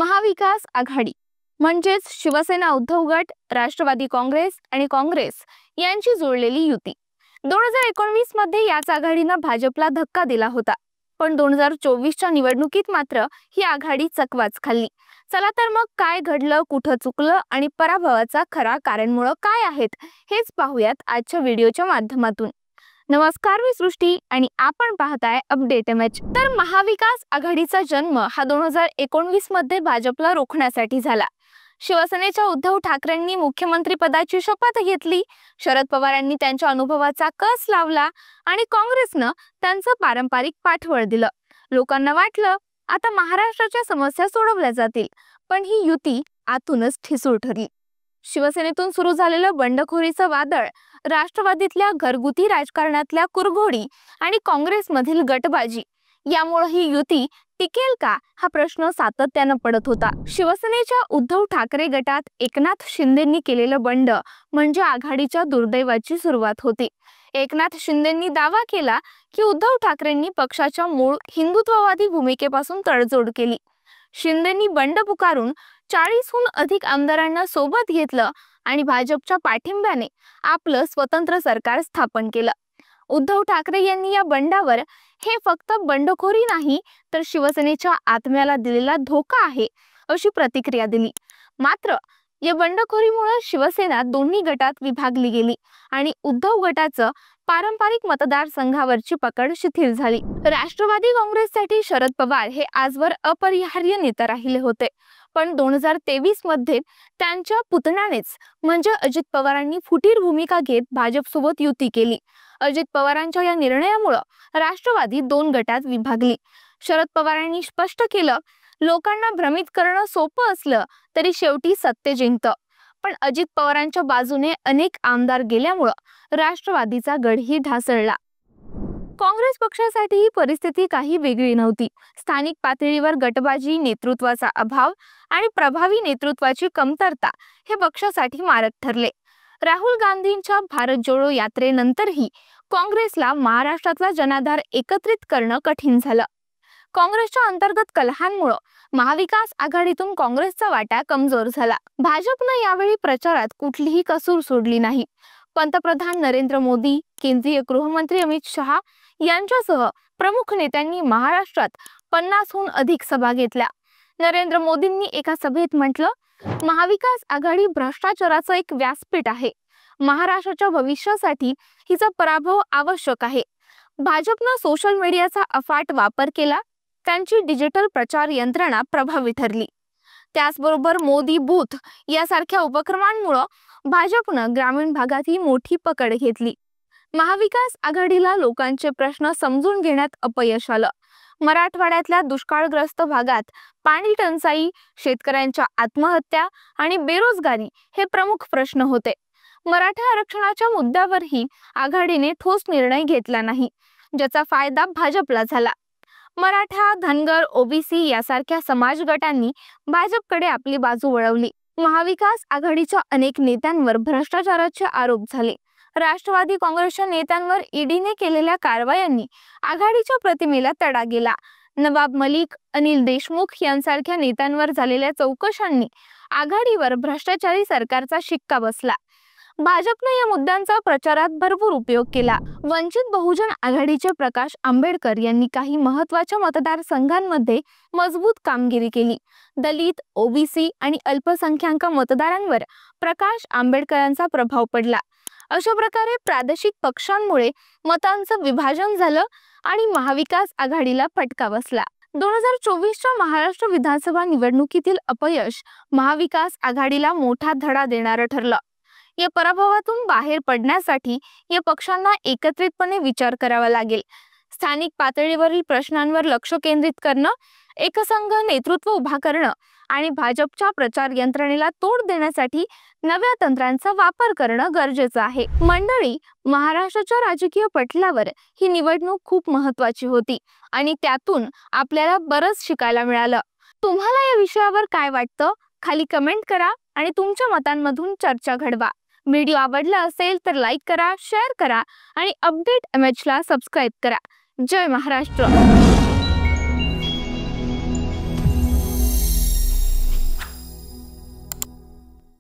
महाविकास आघाडी म्हणजेच शिवसेना उद्धव गट, राष्ट्रवादी काँग्रेस आणि काँग्रेस यांची जोडलेली युती 2019 मध्ये याच आघाडीने भाजपला धक्का दिला होता। पण 2024च्या निवडणुकीत मात्र ही आघाडी चकवाच खाल्ली। चला तर मग काय घडलं, कुठं चुकलं आणि पराभवाचा खरा कारणमुळे काय आहेत हेच पाहूयात आजच्या व्हिडिओच्या माध्यमातून। नमस्कार, मी सृष्टी आणि आपण पाहताय अपडेट इमेज। तर महाविकास आघाडीचा जन्म हा 2019 मध्ये भाजपला रोखण्यासाठी झाला। शिवसेनेच्या उद्धव ठाकरेंनी मुख्यमंत्री पदाची शपथ घेतली, शरद पवारांनी त्यांच्या अनुभवाचा कस लावला आणि काँग्रेसनं त्यांचं पारंपरिक पाठबळ दिलं। लोकांना वाटलं आता महाराष्ट्राच्या समस्या सोडवल्या जातील, पण ही युती आतूनच ठिसूळ ठरली। शिवसेनेतून सुरू झालेलं बंडखोरीचं वादळ, राष्ट्रवादीतल्या घरगुती राजकारणातल्या कुरघोडी आणि काँग्रेसमधील गटबाजी यामुळे ही युती टिकेल का हा प्रश्न सातत्याने पडत होता। शिवसेनेच्या उद्धव ठाकरे गटात एकनाथ शिंदेंनी केलेलं बंड म्हणजे आघाडीच्या दुर्दैवाची सुरुवात होती। एकनाथ शिंदेंनी दावा केला की उद्धव ठाकरेंनी पक्षाच्या मूळ हिंदुत्ववादी भूमिकेपासून तडजोड केली। शिंदेंनी बंड पुकारून 40हून अधिक आमदारांना सोबत घेतलं आणि भाजपच्या पाठिंब्याने आपलं स्वतंत्र सरकार स्थापन केलं। उद्धव ठाकरे यांनी या बंडावर हे फक्त बंडखोरी नाही तर शिवसेनेच्या आत्म्याला दिलेला धोका आहे अशी प्रतिक्रिया दिली। मात्र या बंडखोरीमुळे शिवसेना दोन्ही गटात विभागली गेली आणि उद्धव गटाचं पारंपरिक मतदारसंघावरची पकड शिथिल झाली। राष्ट्रवादी काँग्रेससाठी शरद पवार हे आजवर अपरिहार्य नेता राहिले होते, पण 2023 मध्ये त्यांच्या पुतण्यानेच म्हणजे अजित पवारांनी फुटीर भूमिका घेत भाजपसोबत युती केली। अजित पवारांच्या या निर्णयामुळे राष्ट्रवादी दोन गटात विभागली। शरद पवारांनी स्पष्ट केलं, लोकांना भ्रमित करणं सोपं असलं तरी शेवटी सत्य जिंकतं। पण अजित पवारांच्या बाजूने अनेक आमदार गेल्यामुळे राष्ट्रवादीचा गडही ढासळला। काँग्रेस पक्षासाठी ही परिस्थिती काही वेगळी नव्हती। स्थानिक पातळीवर गटबाजी, नेतृत्वाचा अभाव आणि प्रभावी नेतृत्वाची कमतरता हे पक्षासाठी मारक ठरले। राहुल गांधींच्या भारत जोडो यात्रेनंतरही काँग्रेसला महाराष्ट्रातला जनाधार एकत्रित करणं कठीण झालं। काँग्रेसच्या अंतर्गत कलहांमुळे महाविकास आघाडीतून काँग्रेसचा वाटा कमजोर झाला। भाजपने यावेळी प्रचारात कुठलीही कसूर सोडली नाही। पंतप्रधान नरेंद्र मोदी, केंद्रीय गृहमंत्री अमित शहा यांच्यासह प्रमुख नेत्यांनी महाराष्ट्रात 50हून अधिक सभा घेतल्या। नरेंद्र मोदींनी एका सभेत म्हटलं, महाविकास आघाडी भ्रष्टाचाराचं एक व्यासपीठ आहे। महाराष्ट्राच्या भविष्यासाठी हिचा पराभव आवश्यक आहे। भाजपने सोशल मीडियाचा अफाट वापर केला, त्यांची डिजिटल प्रचार यंत्रणा प्रभावी ठरली। त्याचबरोबर मोदी बूथ यासारख्या उपक्रमांमुळे भाजपने ग्रामीण भागातही मोठी पकड घेतली। महाविकास आघाडीला लोकांचे प्रश्न समजून घेण्यात अपयश आलं। मराठवाड्यातल्या दुष्काळग्रस्त भागात पाणी टंचाई, शेतकऱ्यांच्या आत्महत्या आणि बेरोजगारी हे प्रमुख प्रश्न होते। मराठा आरक्षणाच्या मुद्द्यावरही आघाडीने ठोस निर्णय घेतला नाही, ज्याचा फायदा भाजपला झाला। मराठा, धनगर, ओबीसी यासारख्या समाज गटांनी भाजपकडे आपली बाजू वळवली। महाविकास आघाडीच्या अनेक नेत्यांवर भ्रष्टाचाराचे आरोप झाले। राष्ट्रवादी काँग्रेसच्या नेत्यांवर ईडीने केलेल्या कारवायांनी आघाडीच्या प्रतिमेला तडा गेला। नवाब मलिक, अनिल देशमुख यांसारख्या नेत्यांवर झालेल्या चौकशांनी आघाडीवर भ्रष्टाचारी सरकारचा शिक्का बसला। भाजपने या मुद्द्यांचा प्रचारात भरपूर उपयोग केला। वंचित बहुजन आघाडीचे प्रकाश आंबेडकर यांनी काही महत्त्वाच्या मतदारसंघांमध्ये मजबूत कामगिरी केली। दलित, ओबीसी आणि अल्पसंख्याक मतदारांवर प्रकाश आंबेडकरांचा प्रभाव पडला। अशा प्रकारे प्रादेशिक पक्षांमुळे मतांचं विभाजन झालं आणि महाविकास आघाडीला फटका बसला। 2024च्या महाराष्ट्र विधानसभा निवडणुकीतील अपयश महाविकास आघाडीला मोठा धडा देणारं ठरलं। या पराभवातून बाहेर पडण्यासाठी या पक्षांना एकत्रितपणे विचार करावा लागेल। स्थानिक पातळीवरील प्रश्नांवर लक्ष केंद्रित करणं, एकसंघ नेतृत्व उभा करणं आणि भाजपच्या प्रचार यंत्रणेला तोड देण्यासाठी नव्या तंत्रांचा वापर करणं गरजेचं आहे। मंडळी, महाराष्ट्राच्या राजकीय पटलावर ही निवडणूक खूप महत्त्वाची होती आणि त्यातून आपल्याला बरंच शिकायला मिळालं। तुम्हाला या विषयावर काय वाटतं? खाली कमेंट करा आणि तुमच्या मतांमधून चर्चा घडवा। व्हिडिओ आवडला असेल तर लाईक करा, शेअर करा आणि अपडेट इमेजला सबस्क्राइब करा। जय महाराष्ट्र।